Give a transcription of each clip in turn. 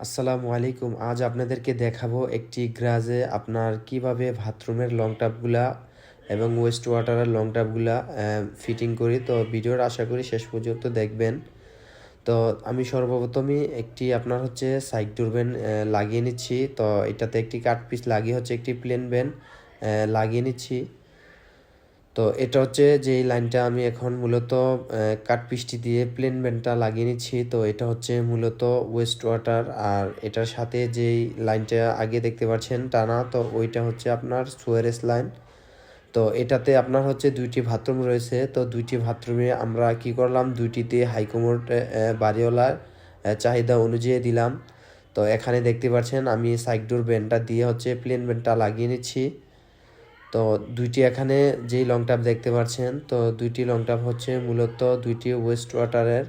আসসালামু আলাইকুম। আজ আপনাদেরকে দেখাবো একটি গ্রাজে আপনার কিভাবে বাথরুমের লং টাবগুলা এবং ওয়েস্ট ওয়াটারের লং টাবগুলা ফিটিং করি। তো ভিডিওর আশা করি শেষ পর্যন্ত দেখবেন। তো আমি সর্বপ্রথমই একটি আপনার হচ্ছে সাইড ডোর ভ্যান লাগিয়ে নিচ্ছি। তো এটাতে একটি কাট পিস লাগিয়ে হচ্ছে একটি প্লেন ভ্যান লাগিয়ে নিচ্ছি। তো এটা হচ্ছে যেই লাইনটা আমি এখন মূলত কাট পিসটি দিয়ে প্লেন ভ্যানটা লাগিয়ে নিচ্ছি। তো এটা হচ্ছে মূলত ওয়েস্ট ওয়াটার, আর এটার সাথে যেই লাইনটা আগে দেখতে পাচ্ছেন টানা, তো ওইটা হচ্ছে আপনার সুয়ারেজ লাইন। তো এটাতে আপনার হচ্ছে দুইটি বাথরুম রয়েছে। তো দুইটি বাথরুমে আমরা কি করলাম, দুইটিতে হাইকমোড বাড়িওয়ালার চাহিদা অনুযায়ী দিলাম। তো এখানে দেখতে পাচ্ছেন আমি সাইড ডোর ভ্যানটা দিয়ে হচ্ছে প্লেন ভ্যানটা লাগিয়ে নিচ্ছি। তো দুইটি এখানে যেই লং টাব দেখতে পাচ্ছেন, তো দুইটি লং টাব হচ্ছে মূলত দুইটি ওয়েস্ট ওয়াটারের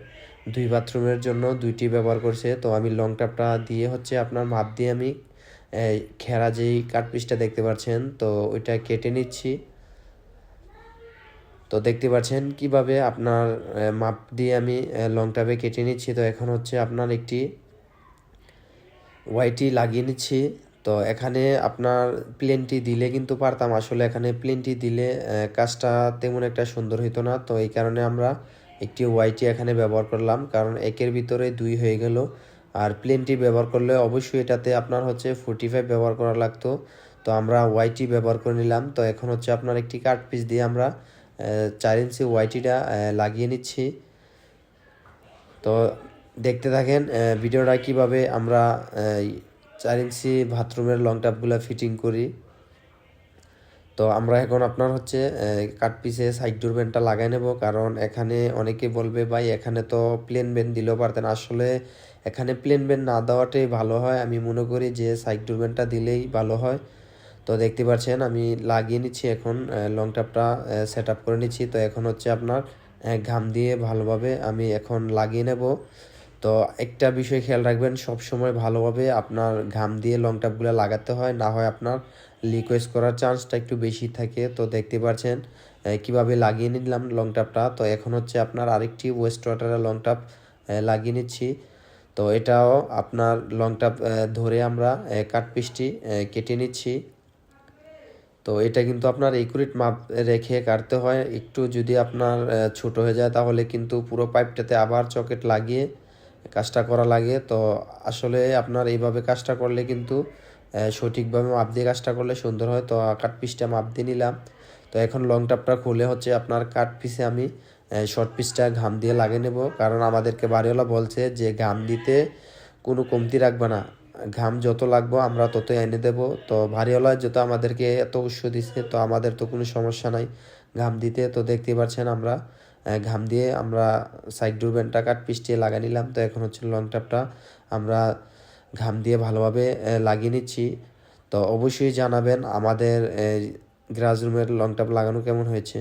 দুই বাথরুমের জন্য দুইটি ব্যবহার করছে। তো আমি লং টাবটা দিয়ে হচ্ছে আপনার মাপ দিয়ে আমি খেরা যেই কাট পিসটা দেখতে পাচ্ছেন, তো ওইটা কেটে নিচ্ছি। তো দেখতে পাচ্ছেন কিভাবে আপনার মাপ দিয়ে আমি লং টাবে কেটে নিচ্ছি। তো এখন হচ্ছে আপনার একটি ওয়াইটি লাগিয়ে নিচ্ছি। তো এখানে আপনার প্লেনটি দিলে কিন্তু পারতাম, আসলে এখানে প্লেনটি দিলে কাজটা তেমন একটা সুন্দর হতো না। তো এই কারণে আমরা একটি ওয়াইটি এখানে ব্যবহার করলাম, কারণ একের ভিতরে দুই হয়ে গেল। আর প্লেনটি ব্যবহার করলে অবশ্যই এটাতে আপনার হচ্ছে 45 ব্যবহার করা লাগতো। তো আমরা ওয়াইটি ব্যবহার করে নিলাম। তো এখন হচ্ছে আপনার একটি কাট পিস দিয়ে আমরা 4 ইঞ্চি ওয়াইটিটা লাগিয়ে নিচ্ছি। তো দেখতে থাকেন ভিডিওটা কিভাবে আমরা 4 ইঞ্চি বাথরুমের লং টাবগুলো ফিটিং করি। তো আমরা এখন আপনার হচ্ছে কাট পিসে সাইড ডোর ভ্যানটা লাগাই নেব, কারণ এখানে অনেকে বলবে ভাই এখানে তো প্লেন ভ্যান দিলেও পারতেন। আসলে এখানে প্লেন ভ্যান না দেওয়াটাই ভালো হয়, আমি মনে করি যে সাইড ডোর ভ্যানটা দিলেই ভালো হয়। তো দেখতে পাচ্ছেন আমি লাগিয়ে নিচ্ছি, এখন লং টাবটা সেট আপ করে নিচ্ছি। তো এখন হচ্ছে আপনার ঘাম দিয়ে ভালোভাবে আমি এখন লাগিয়ে নেব। তো একটা বিষয় খেয়াল রাখবেন, সব সময় ভালোভাবে আপনার ঘাম দিয়ে লং টাবগুলো লাগাতে হয়, না হয় আপনার লিকুইড করার চান্সটা একটু বেশি থাকে। তো দেখতে পাচ্ছেন কিভাবে লাগিয়ে নিলাম লং টাবটা। তো এখন হচ্ছে আপনার আরেকটি ওয়েস্ট ওয়াটারের লং টাব লাগিয়ে নিচ্ছি। তো এটাও আপনার লং টাব ধরে আমরা কাট পিসটি কেটে নিচ্ছি। তো এটা কিন্তু আপনার একুরেট মাপ রেখে কাটতে হয়। একটু যদি আপনার ছোট হয়ে যায় তাহলে কিন্তু পুরো পাইপটাতে আবার চকেট লাগিয়ে কাজটা করা লাগে। তো আসলে আপনার এইভাবে কাজটা করলে কিন্তু সঠিকভাবে মাপ দিয়ে কাজটা করলে সুন্দর হয়। তো কাট পিসটা মাপ দিয়ে নিলাম। তো এখন লং টাপটা খুলে হচ্ছে আপনার কাট পিসে আমি শর্ট পিসটা ঘাম দিয়ে লাগিয়ে নেব, কারণ আমাদেরকে বাড়িওয়ালা বলছে যে ঘাম দিতে কোনো কমতি রাখবে না, ঘাম যত লাগবো আমরা ততই এনে দেব। তো ভারীওয়ালা যত আমাদেরকে এত উৎস দিচ্ছে, তো আমাদের তো কোনো সমস্যা নাই ঘাম দিতে। তো দেখতে পাচ্ছেন আমরা ঘাম দিয়ে আমরা সাইড ডোর ভ্যানটা কাট পিসটিয়ে লাগিয়ে নিলাম। তো এখন হচ্ছে লং টাপটা আমরা ঘাম দিয়ে ভালোভাবে লাগিয়ে নিচ্ছি। তো অবশ্যই জানাবেন আমাদের গ্রাস রুমের লং টাপ লাগানো কেমন হয়েছে।